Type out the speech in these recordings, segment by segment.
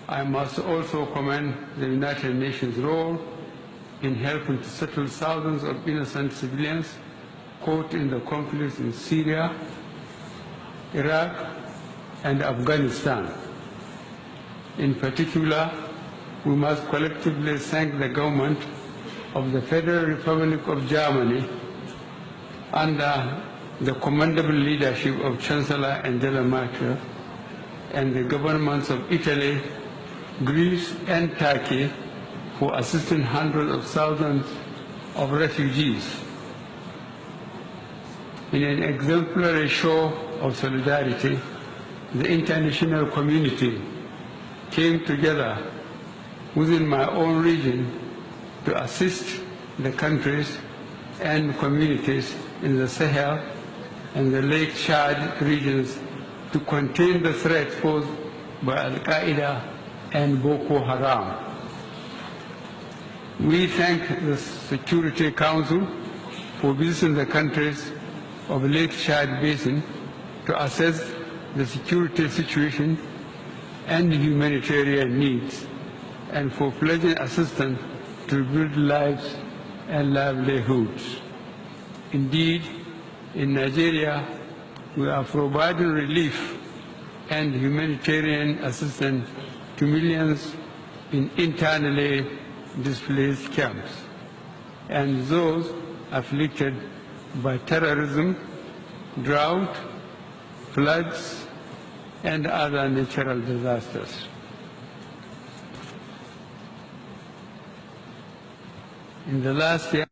I must also commend the United Nations' role in helping to settle thousands of innocent civilians caught in the conflicts in Syria, Iraq, and Afghanistan. In particular, we must collectively thank the government of the Federal Republic of Germany under the commendable leadership of Chancellor Angela Merkel and the governments of Italy, Greece, and Turkey for assisting hundreds of thousands of refugees. In an exemplary show of solidarity, the international community came together within my own region to assist the countries and communities in the Sahel and the Lake Chad regions to contain the threat posed by Al-Qaeda and Boko Haram. We thank the Security Council for visiting the countries of Lake Chad Basin to assess the security situation and humanitarian needs, and for pledging assistance to rebuild lives and livelihoods. Indeed, in Nigeria, we are providing relief and humanitarian assistance to millions in internally displaced camps and those afflicted by terrorism, drought, floods, and other natural disasters. In the last year,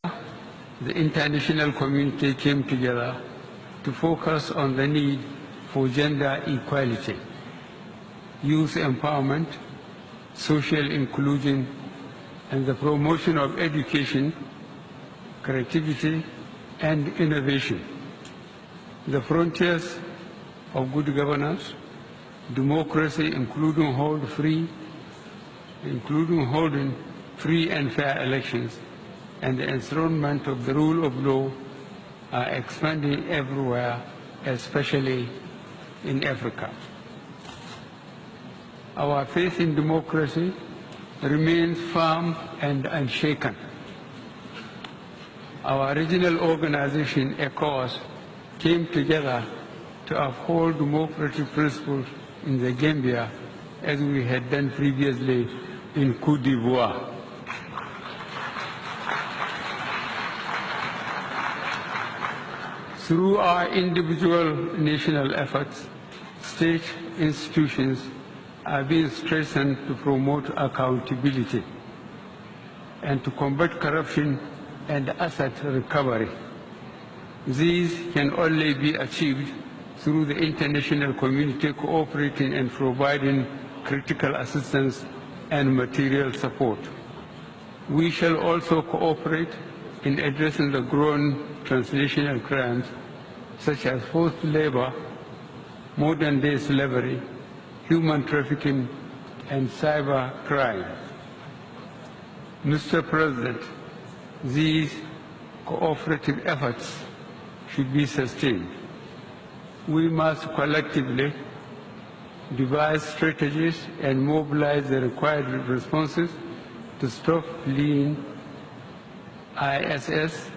the international community came together to focus on the need for gender equality, youth empowerment, social inclusion, and the promotion of education, creativity, and innovation. The frontiers of good governance, democracy, including holding free and fair elections, and the enthronement of the rule of law are expanding everywhere, especially in Africa. Our faith in democracy remains firm and unshaken. Our regional organization, ECOWAS, came together to uphold democratic principles in the Gambia as we had done previously in Côte d'Ivoire. Through our individual national efforts, state institutions are being strengthened to promote accountability and to combat corruption and asset recovery. These can only be achieved through the international community cooperating and providing critical assistance and material support. We shall also cooperate in addressing the growing transnational crimes such as forced labor, modern-day slavery, human trafficking, and cyber crime. Mr. President, these cooperative efforts should be sustained. We must collectively devise strategies and mobilize the required responses to stop fleeing ISIS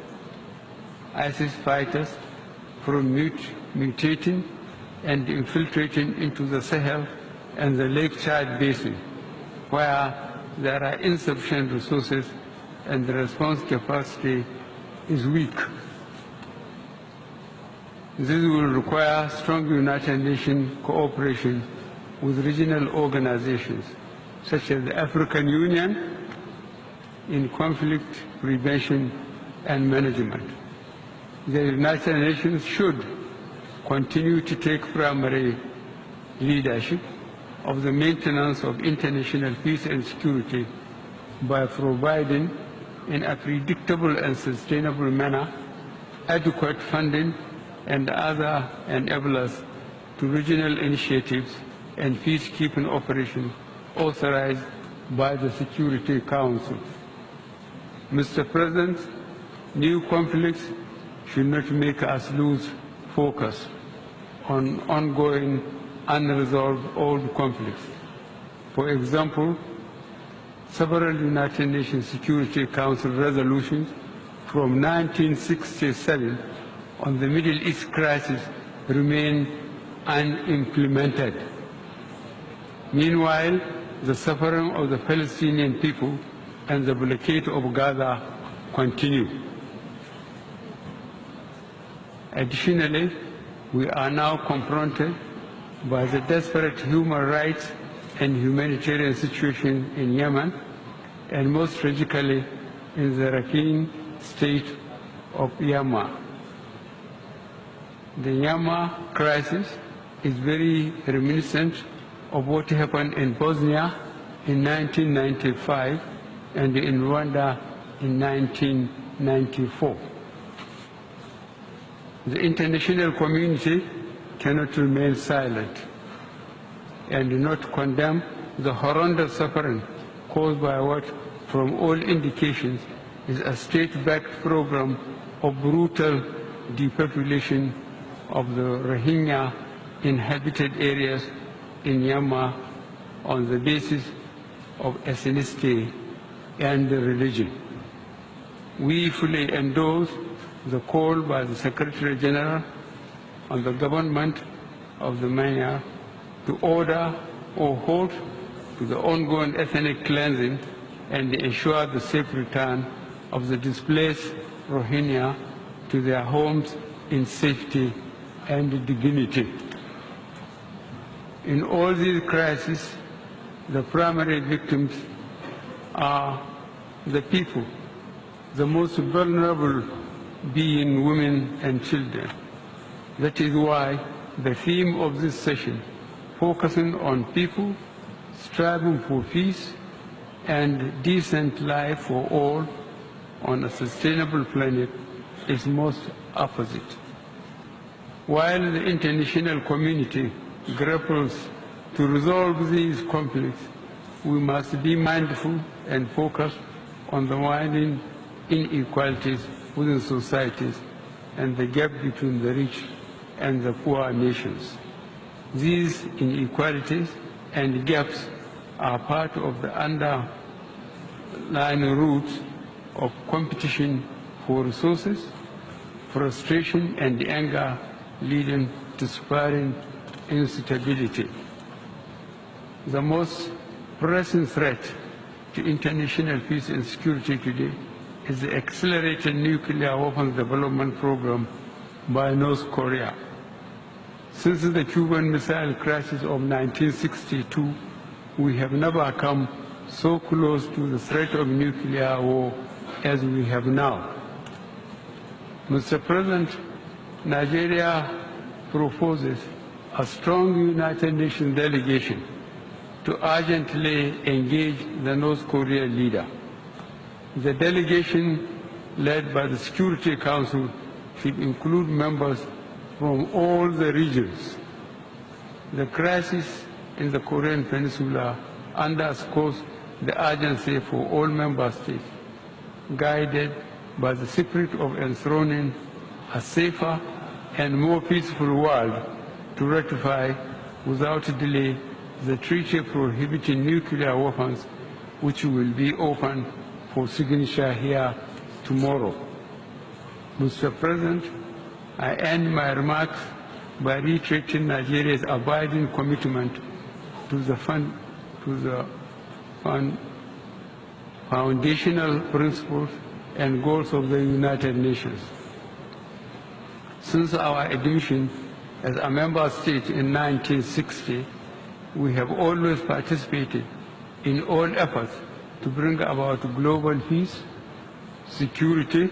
fighters from mutating and infiltrating into the Sahel and the Lake Chad Basin, where there are insufficient resources and the response capacity is weak. This will require strong United Nations cooperation with regional organizations, such as the African Union, in conflict prevention and management. The United Nations should continue to take primary leadership of the maintenance of international peace and security by providing, in a predictable and sustainable manner, adequate funding and other enablers to regional initiatives and peacekeeping operations authorized by the Security Council. Mr. President, new conflicts should not make us lose focus on ongoing unresolved old conflicts. For example, several United Nations Security Council resolutions from 1967 on the Middle East crisis remain unimplemented. Meanwhile, the suffering of the Palestinian people and the blockade of Gaza continue. Additionally, we are now confronted by the desperate human rights and humanitarian situation in Yemen, and most tragically in the Rakhine state of Yemen. The Yemen crisis is very reminiscent of what happened in Bosnia in 1995 and in Rwanda in 1994. The international community cannot remain silent and not condemn the horrendous suffering caused by what, from all indications, is a state-backed program of brutal depopulation of the Rohingya inhabited areas in Myanmar on the basis of ethnicity and religion. We fully endorse the call by the Secretary General on the government of the Myanmar to order or halt to the ongoing ethnic cleansing and ensure the safe return of the displaced Rohingya to their homes in safety and dignity. In all these crises, the primary victims are the people, the most vulnerable being women and children. That is why the theme of this session, focusing on people striving for peace and decent life for all on a sustainable planet, is most opposite. While the international community grapples to resolve these conflicts, we must be mindful and focused on the widening inequalities within societies and the gap between the rich and the poor nations. These inequalities and gaps are part of the underlying roots of competition for resources, frustration and anger leading to spiraling instability. The most pressing threat to international peace and security today is the accelerated nuclear weapons development program by North Korea. Since the Cuban Missile Crisis of 1962, we have never come so close to the threat of nuclear war as we have now. Mr. President, Nigeria proposes a strong United Nations delegation to urgently engage the North Korean leader. The delegation, led by the Security Council, should include members from all the regions. The crisis in the Korean Peninsula underscores the urgency for all member states, guided by the spirit of enthroning a safer and more peaceful world, to ratify without delay the treaty prohibiting nuclear weapons, which will be open for signature here tomorrow. Mr. President, I end my remarks by reiterating Nigeria's abiding commitment to the foundational principles and goals of the United Nations. Since our admission as a member state in 1960, we have always participated in all efforts to bring about global peace, security,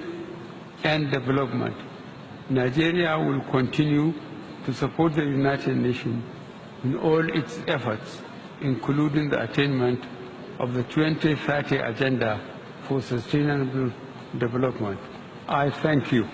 and development. Nigeria will continue to support the United Nations in all its efforts, including the attainment of the 2030 Agenda for Sustainable Development. I thank you.